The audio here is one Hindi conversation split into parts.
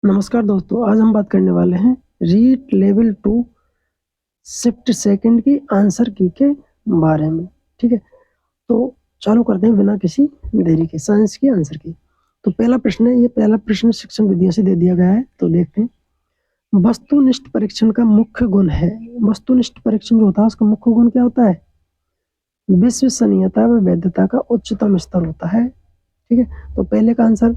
नमस्कार दोस्तों, आज हम बात करने वाले हैं रीट लेवल 2 शिफ्ट सेकंड की आंसर की के बारे में। ठीक है, तो चालू करते हैं बिना किसी देरी के साइंस की आंसर की। तो पहला प्रश्न है, ये पहला प्रश्न शिक्षण विधियों से दे दिया गया है, तो देखते हैं। वस्तुनिष्ठ परीक्षण का मुख्य गुण है। वस्तुनिष्ठ परीक्षण जो होता है उसका मुख्य गुण क्या होता है? विश्वसनीयता व वैधता का उच्चतम स्तर होता है। ठीक है, तो पहले का आंसर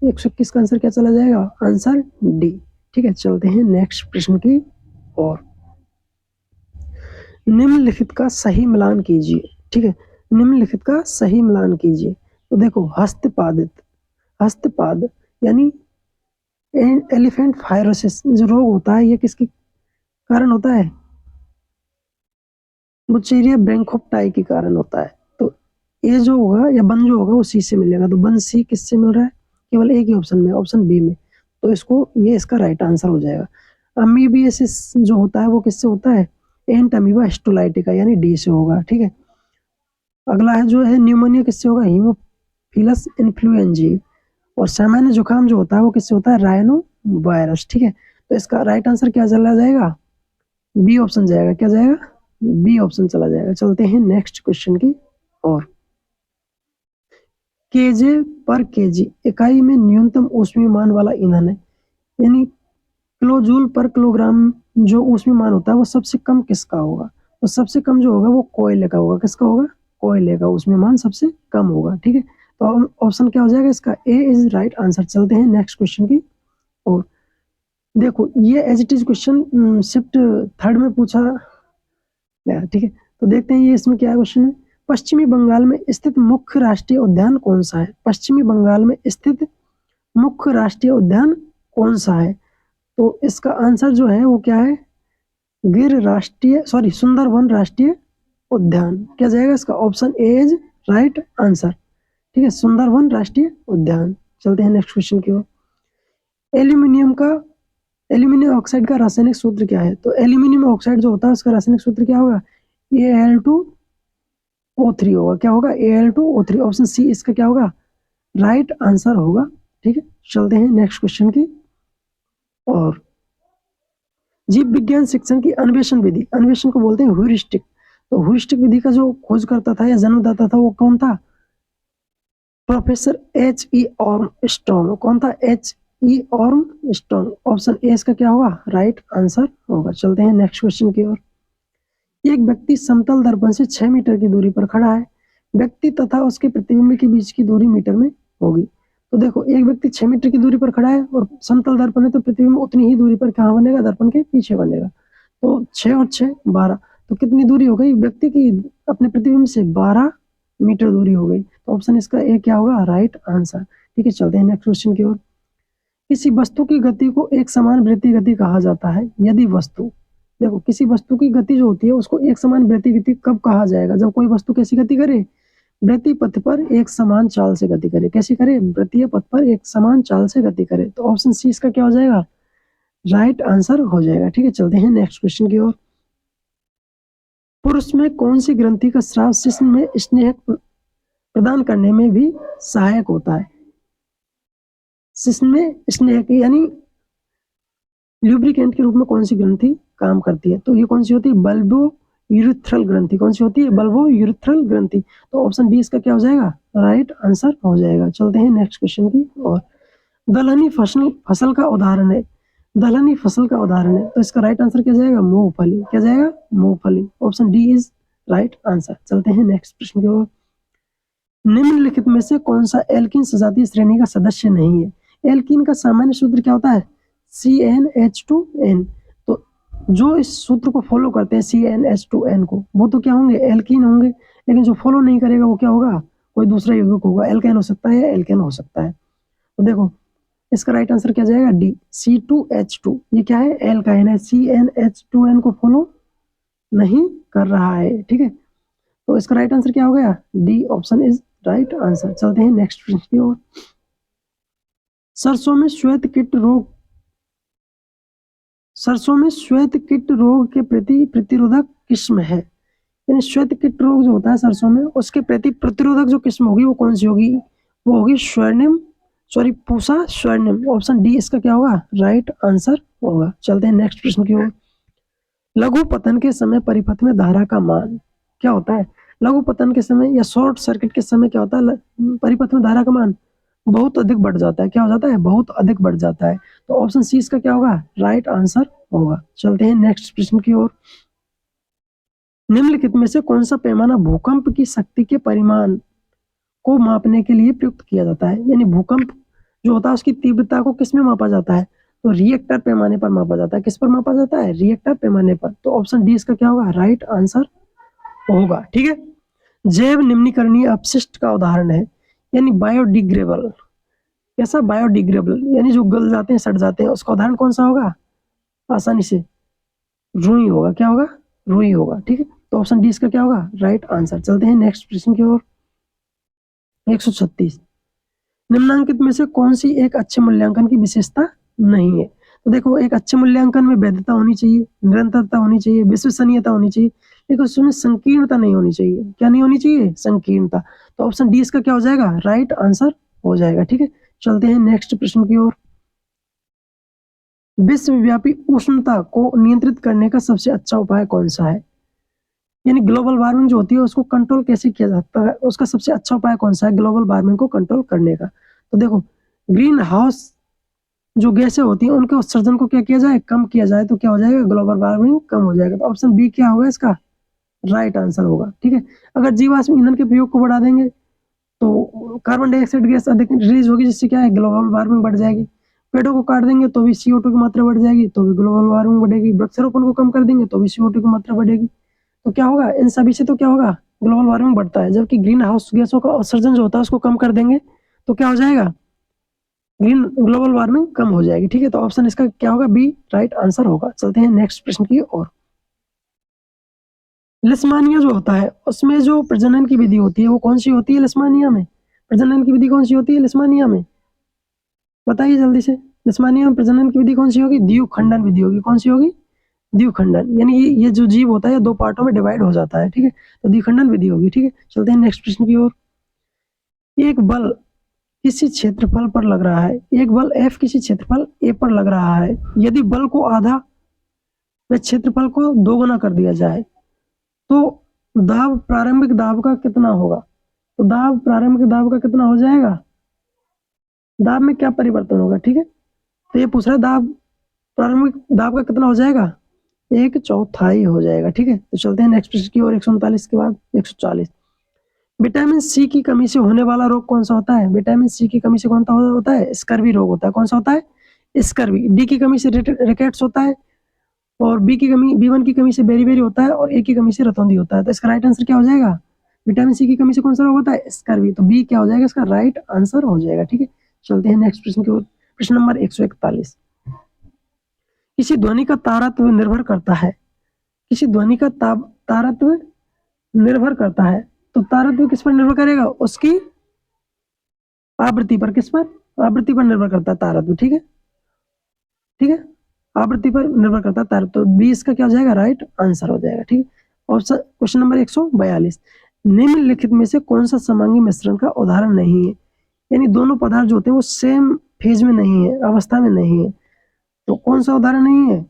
121 का आंसर क्या चला जाएगा? Answer D. ठीक है, चलते हैं नेक्स्ट प्रश्न की ओर। निम्नलिखित का सही मिलान कीजिए। ठीक है, निम्नलिखित का सही मिलान कीजिए। तो देखो, हस्तपाद यानी एलिफेंट फायरोसिस जो रोग होता है, ये किसके कारण होता है? बुचेरिया ब्रैंकोप्टाई के कारण होता है। तो ए जो होगा या वन जो होगा वो सी से मिलेगा। तो वन सी किससे मिल रहा है? केवल एक ही ऑप्शन में, ऑप्शन बी में। तो ये इसका राइट आंसर हो जाएगा। अमीबियासिस जो होता है वो किससे होता है? एंट अमीबा हिस्टोलाइटिका यानी डी से होगा। ठीक है, अगला है जो है न्यूमोनिया किससे होगा? Haemophilus influenzae. और सामान्य जुकाम जो होता है वो किससे होता है? Rhino virus. ठीक है, तो इसका राइट आंसर क्या चला जाएगा? बी ऑप्शन जाएगा। क्या जाएगा? बी ऑप्शन चला जाएगा। चलते हैं नेक्स्ट क्वेश्चन की ओर। केजे पर केजी इकाई में न्यूनतम ऊष्मीय मान वाला ईंधन है, यानी किलोजूल पर किलोग्राम जो ऊष्मीय मान होता है वो सबसे कम किसका होगा? तो सबसे कम जो होगा वो कोयले का होगा। किसका होगा? कोयले का ऊष्मीय मान सबसे कम होगा। ठीक है, तो ऑप्शन क्या हो जाएगा इसका? A is right answer. चलते हैं नेक्स्ट क्वेश्चन की ओर। देखो, ये as it is question shift third में पूछा गया। ठीक है, तो देखते हैं ये इसमें क्या क्वेश्चन है। पश्चिमी बंगाल में स्थित मुख्य राष्ट्रीय उद्यान कौन सा है? पश्चिमी बंगाल में स्थित मुख्य राष्ट्रीय उद्यान कौन सा है? तो इसका आंसर जो है वो क्या है? सुंदरवन राष्ट्रीय उद्यान। क्या जाएगा इसका? Option A is right answer. ठीक है, सुंदरवन राष्ट्रीय उद्यान। चलते हैं नेक्स्ट क्वेश्चन की ओर। एल्यूमिनियम ऑक्साइड का रासायनिक सूत्र क्या है? तो एल्यूमिनियम ऑक्साइड जो होता है उसका रासायनिक सूत्र क्या होगा? Al2O3 होगा। क्या होगा? Al2O3। ऑप्शन सी इसका क्या होगा? राइट आंसर होगा। ठीक है, चलते हैं नेक्स्ट क्वेश्चन की और। जीव विज्ञान शिक्षण की अन्वेषण विधि, अन्वेषण को बोलते हैं ह्यूरिस्टिक। तो ह्यूरिस्टिक विधि का जो खोज करता था या जन्मदाता था वो कौन था? Professor H.E. आर्मस्ट्रॉन्ग। कौन था? H.E. आर्मस्ट्रॉन्ग। ऑप्शन ए इसका क्या होगा? राइट आंसर होगा। चलते हैं नेक्स्ट क्वेश्चन की ओर। एक व्यक्ति समतल दर्पण से 6 मीटर की दूरी पर खड़ा है। व्यक्ति तथा उसके प्रतिबिंब के बीच की दूरी मीटर में होगी। तो देखो, एक व्यक्ति 6 मीटर की दूरी पर खड़ा है और समतल दर्पण है, तो प्रतिबिंब उतनी ही दूरी पर कहाँ बनेगा? दर्पण के पीछे बनेगा। तो 6 और 6 12, तो कितनी दूरी हो गई व्यक्ति की अपने प्रतिबिंब से? 12 मीटर दूरी हो गई। तो ऑप्शन इसका ए क्या होगा? Right answer. ठीक है, चलते हैं नेक्स्ट क्वेश्चन की ओर। किसी वस्तु की गति को एक समान वृत्तीय गति कहा जाता है यदि वस्तु, देखो किसी वस्तु की गति जो होती है उसको एक समान वृत्तीय गति कब कहा जाएगा? जब कोई वस्तु कैसी गति करे? वृत्तीय पथ पर एक समान चाल से गति करे। कैसी करे? वृत्तीय पथ पर एक समान चाल से गति करे। तो ऑप्शन सी इसका क्या हो जाएगा? राइट आंसर हो जाएगा। ठीक है, चलते हैं नेक्स्ट क्वेश्चन की ओर। पुरुष में कौन सी ग्रंथि का स्राव शिश्न में स्नेह प्रदान करने में भी सहायक होता है? शिश्न में स्नेह की यानी ल्यूब्रिकेंट के रूप में कौन सी ग्रंथि काम करती है? तो ये कौन सी होती है? बल्बो यूरिथ्रल ग्रंथि। कौन सी होती है? बल्बो यूरिथ्रल ग्रंथि। तो ऑप्शन डी इसका क्या हो जाएगा? राइट आंसर हो जाएगा। चलते हैं नेक्स्ट क्वेश्चन की और। दलहनी फसल का उदाहरण है, दलहनी फसल का उदाहरण है, तो इसका राइट आंसर क्या जाएगा? मूंगफली। क्या जाएगा? मूंगफली। Option D is right answer. चलते हैं नेक्स्ट प्रश्न की ओर। निम्नलिखित में से कौन सा एल्कीन सजातीय श्रेणी का सदस्य नहीं है? एल्कीन का सामान्य सूत्र क्या होता है? CnH2n। तो जो इस सूत्र को फॉलो करते हैं CnH2n को, वो तो क्या होंगे? एल्कीन होंगे। लेकिन जो फॉलो नहीं करेगा वो क्या होगा? कोई दूसरा यौगिक होगा। एल्केन हो सकता है या एल्केन हो सकता है। तो देखो, इसका राइट आंसर क्या जाएगा? D C2H2। ये क्या है? एल्काइन है। CnH2n को फॉलो नहीं कर रहा है। ठीक है, तो इसका राइट आंसर क्या हो गया? D option is right answer. चलते हैं नेक्स्ट प्रश्न की ओर। सरसों में श्वेत कीट रोग के प्रति प्रतिरोधक किस्म है, यानी श्वेत कीट रोग जो होता है सरसों में उसके प्रति प्रतिरोधक जो किस्म होगी वो कौन सी होगी? वो होगी सॉरी पूसा स्वर्णिम, ऑप्शन डी इसका क्या होगा राइट आंसर होगा। चलते हैं नेक्स्ट प्रश्न की ओर। लघु पतन के समय परिपथ में धारा का मान क्या होता है? लघु पतन के समय या शॉर्ट सर्किट के समय क्या होता है? परिपथ में धारा का मान बहुत अधिक बढ़ जाता है। क्या हो जाता है? बहुत अधिक बढ़ जाता है। तो ऑप्शन सी इसका क्या होगा राइट आंसर होगा। चलते हैं नेक्स्ट प्रश्न की ओर। निम्नलिखित में से कौन सा पैमाना भूकंप की शक्ति के परिमाण को मापने के लिए प्रयुक्त किया जाता है? यानी भूकंप जो होता है उसकी तीव्रता को किस में मापा जाता है? तो रिएक्टर पैमाने पर मापा जाता है। किस पर मापा जाता है? रिएक्टर पैमाने पर। तो ऑप्शन डी इसका क्या होगा राइट आंसर होगा। ठीक है। जैव निम्नीकरणीय अपशिष्ट का उदाहरण है, यानी बायोडिग्रेडेबल। कैसा? बायोडिग्रेडेबल, यानी जो गल जाते हैं, सड़ जाते हैं, उसका उदाहरण कौन सा होगा? आसानी से रुई होगा। क्या होगा? रुई होगा। ठीक है। तो ऑप्शन डी इसका क्या होगा राइट आंसर। चलते हैं नेक्स्ट प्रश्न की ओर। 136 निम्नांकित में से कौन सी एक अच्छे मूल्यांकन की विशेषता नहीं है? तो देखो, एक अच्छे मूल्यांकन में वैधता होनी चाहिए, निरंतरता होनी चाहिए, विश्वसनीयता होनी चाहिए, लेकिन उसमें संकीर्णता नहीं होनी चाहिए। क्या नहीं होनी चाहिए? संकीर्णता। तो ऑप्शन डी इसका क्या हो जाएगा राइट आंसर हो जाएगा। ठीक है। चलते हैं नेक्स्ट प्रश्न की ओर। विश्वव्यापी उष्णता को नियंत्रित करने का सबसे अच्छा उपाय कौन सा है? यानी ग्लोबल वार्मिंग जो होती है उसको कंट्रोल कैसे किया जाता है, उसका सबसे अच्छा उपाय कौन सा है ग्लोबल वार्मिंग को कंट्रोल करने का? तो देखो, ग्रीन हाउस जो गैसें होती हैं उनके उत्सर्जन को क्या किया जाए? कम किया जाए। तो क्या हो जाएगा? ग्लोबल वार्मिंग कम हो जाएगा। तो ऑप्शन बी क्या होगा इसका राइट आंसर होगा। ठीक है। अगर जीवाश्म ईंधन के प्रयोग को बढ़ा देंगे तो कार्बन डाइऑक्साइड गैस अधिक रिलीज होगी, जिससे क्या है ग्लोबल वार्मिंग बढ़ जाएगी। पेड़ों को काट देंगे तो भी CO2 की मात्रा बढ़ जाएगी, तो भी ग्लोबल वार्मिंग बढ़ेगी। वृक्षारोपण को कम कर देंगे तो भी CO2 की मात्रा बढ़ेगी। तो क्या होगा? इन सभी से तो क्या होगा? ग्लोबल वार्मिंग बढ़ता है। जबकि ग्रीन हाउस गैसों का उत्सर्जन जो होता है उसको कम कर देंगे तो क्या हो जाएगा? ग्लोबल वार्मिंग कम हो जाएगी। ठीक है। तो ऑप्शन इसका क्या होगा बी राइट आंसर होगा। चलते हैं नेक्स्ट प्रश्न की ओर। लिस्मानिया जो होता है उसमें जो प्रजनन की विधि होती है वो कौन सी होती है? लिस्मानिया में प्रजनन की विधि कौन सी होती है? लिस्मानिया में बताइए जल्दी से। लिस्मानिया में प्रजनन की विधि कौन सी होगी? द्विखंडन विधि होगी। कौन सी होगी? द्विखंडन। यानी ये जो जीव होता है दो पार्टों में डिवाइड हो जाता है। ठीक है। तो द्विखंडन विधि होगी। ठीक है। चलते हैं नेक्स्ट प्रश्न की ओर। एक बल किसी क्षेत्रफल पर लग रहा है, एक बल F किसी क्षेत्रफल A पर लग रहा है। यदि बल को आधा व क्षेत्रफल को दोगुना कर दिया जाए तो दाब प्रारंभिक दाब का कितना होगा? तो दाब प्रारंभिक दाब का कितना हो जाएगा? दाब में क्या परिवर्तन होगा? ठीक है। तो ये पूछ रहा है दाब प्रारंभिक दाब का कितना हो जाएगा? 1/4 हो जाएगा। ठीक है। तो चलते हैं नेक्स्ट प्रश्न की ओर। 139 के बाद 140 विटामिन सी की कमी से होने वाला रोग कौन सा होता है? विटामिन सी की कमी से कौन सा होता है? स्कर्वी रोग होता है। कौन सा होता है? स्कर्वी। डी की कमी से रिकेट्स होता है, और B1 की कमी से बेरी होता है, और ए की कमी से रतौंधी होता है। तो इसका राइट आंसर क्या हो जाएगा? विटामिन सी की कमी से कौन सा रोग होता है? स्कर्वी। तो बी क्या हो जाएगा इसका राइट आंसर हो जाएगा। ठीक है। चलते हैं नेक्स्ट प्रश्न की ओर। प्रश्न नंबर 141 किसी ध्वनि का तारत्व निर्भर करता है, किसी ध्वनि का तारत्व निर्भर करता है। तो तारत्व किस पर निर्भर करेगा? उसकी आवृत्ति पर। किस पर? आवृत्ति पर निर्भर करता है तारत्व। ठीक है। ठीक है। आवृत्ति पर निर्भर करता है तारत्व। तो बी इसका क्या हो जाएगा राइट आंसर हो जाएगा। ठीक है। ऑप्शन क्वेश्चन नंबर 142 निम्नलिखित में से कौन सा समांगी मिश्रण का उदाहरण नहीं है? यानी दोनों पदार्थ जो होते हैं वो सेम फेज में नहीं है, अवस्था में नहीं है। तो कौन सा उदाहरण नहीं है?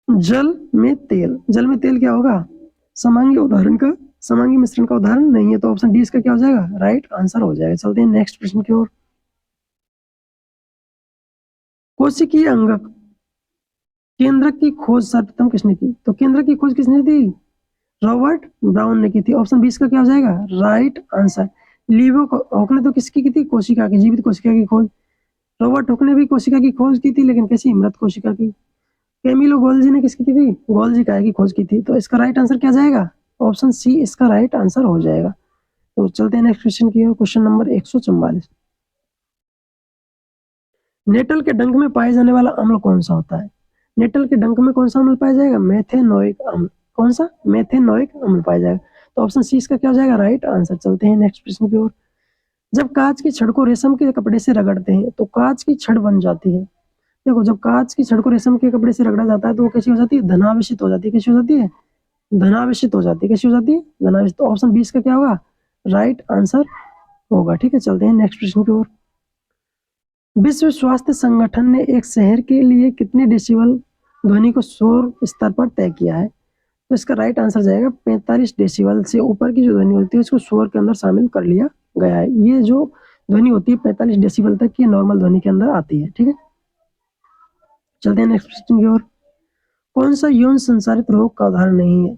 जल में तेल। जल में तेल क्या होगा? समांगी उदाहरण का, समांगी मिश्रण का उदाहरण नहीं है। तो ऑप्शन डी इसका क्या हो जाएगा राइट आंसर हो जाएगा। चलते हैं नेक्स्ट प्रश्न की ओर। कोशिकीय अंगक केंद्रक की खोज सर्वप्रथम किसने की? तो केंद्रक की खोज किसने दी? रॉबर्ट ब्राउन ने की थी। ऑप्शन बी इसका क्या हो जाएगा राइट आंसर। लीवो हॉक ने तो किसकी की थी? कोशिका की, जीवित कोशिका की खोज। रॉबर्ट हॉक ने भी कोशिका की खोज की थी, लेकिन कैसी? मृत कोशिका की। कैमिलो गोल्जी ने किसकी की थी? गोल्जी काय की खोज की थी। तो इसका राइट आंसर क्या जाएगा? ऑप्शन सी इसका राइट आंसर हो जाएगा। तो चलते हैं नेक्स्ट क्वेश्चन की ओर। क्वेश्चन नंबर 144 नेटल के डंक में पाए जाने वाला अम्ल कौन सा होता है? नेटल के डंक में कौन सा अम्ल पाया जाएगा? मेथेनोइक अम्ल। कौन सा? मेथेनोइक अम्ल पाया जाएगा। तो ऑप्शन सी इसका क्या हो जाएगा राइट आंसर। चलते हैं नेक्स्ट प्रश्न की ओर। जब कांच की छड़ को रेशम के कपड़े से रगड़ते हैं तो कांच की छड़ बन जाती है। देखो, जब कांच की छड़ को रेशम के कपड़े से रगड़ा जाता है तो वो कैसी हो जाती है? धनावेशित हो जाती है। कैसी हो जाती है? धनावेशित हो जाती है। कैसी हो जाती है? धनावेशित। तो ऑप्शन बी इसका क्या होगा राइट आंसर होगा। ठीक है। चलते हैं नेक्स्ट प्रश्न की ओर। विश्व स्वास्थ्य संगठन ने एक शहर के लिए कितने डेसिबल ध्वनि को शोर स्तर पर तय किया है? तो इसका राइट आंसर जाएगा 45 डेसिबल से ऊपर की जो ध्वनि होती है उसको शोर के अंदर शामिल कर लिया गया है। ये जो ध्वनि होती है 45 डेसिबल तक की नॉर्मल ध्वनि के अंदर आती है। ठीक है, चलते हैं नेक्स्ट क्वेश्चन की ओर। कौन सा यौन संचारित रोग का उदाहरण नहीं है?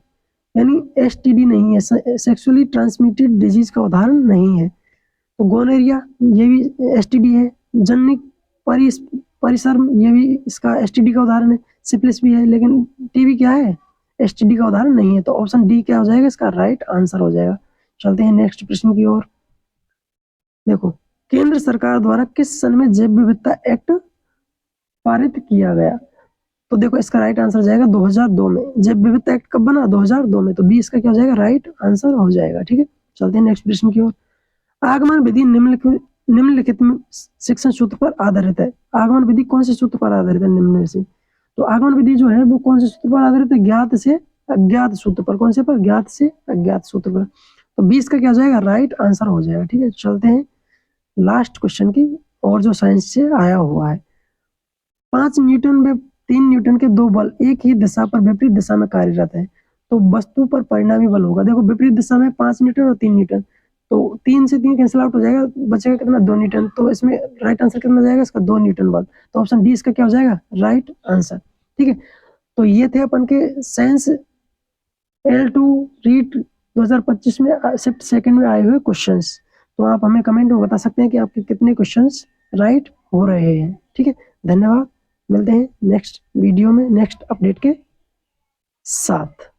यानी एसटीडी नहीं है, सेक्सुअली ट्रांसमिटेड डिजीज का उदाहरण नहीं है। तो गोनेरिया ये भी एसटीडी है, जनिक परिसर्म ये भी इसका एसटीडी का उदाहरण है, सिफिलिस भी है, लेकिन टीबी क्या है? एसटीडी का उदाहरण नहीं है। तो ऑप्शन डी क्या हो जाएगा? इसका राइट आंसर हो जाएगा। चलते हैं नेक्स्ट प्रश्न की ओर। देखो, केंद्र सरकार द्वारा किस सन में जैव विविधता एक्ट पारित किया गया? तो देखो इसका राइट आंसर जाएगा 2002 में। जैव विविधता एक्ट कब बना? 2002 में। तो बी इसका क्या हो जाएगा? राइट आंसर हो जाएगा। ठीक है, चलते हैं नेक्स्ट प्रश्न की ओर। आगमन विधि निम्नलिखित शिक्षण सूत्र पर आधारित है। आगमन विधि कौन से सूत्र पर आधारित है निम्न में से? तो आगमन विधि जो है वो कौन से सूत्र पर आधारित है? ज्ञात से अज्ञात सूत्र पर। कौन से पर? ज्ञात से अज्ञात सूत्र पर। तो 20 का क्या हो जाएगा? राइट आंसर हो जाएगा। ठीक है, चलते हैं लास्ट क्वेश्चन की और जो साइंस से आया हुआ है। 5 न्यूटन में 3 न्यूटन के दो बल एक ही दिशा पर विपरीत दिशा में कार्यरत है, तो वस्तु पर परिणामी बल होगा। देखो विपरीत दिशा में 5 न्यूटन और 3 न्यूटन, तो 3 से 3 कैंसिल आउट हो जाएगा, बचेगा कितना? 2 न्यूटन। तो इसमें राइट आंसर कितना जाएगा इसका? 2 न्यूटन बल। तो ऑप्शन डी इसका क्या हो जाएगा? Right answer. ठीक है, तो ये थे अपन के साइंस L2 रीट 2025 में शिफ्ट सेकंड में आए हुए क्वेश्चंस। तो आप हमें कमेंट में बता सकते हैं कि आपके कितने क्वेश्चंस राइट हो रहे हैं। ठीक है, धन्यवाद। मिलते हैं नेक्स्ट वीडियो में नेक्स्ट अपडेट के साथ।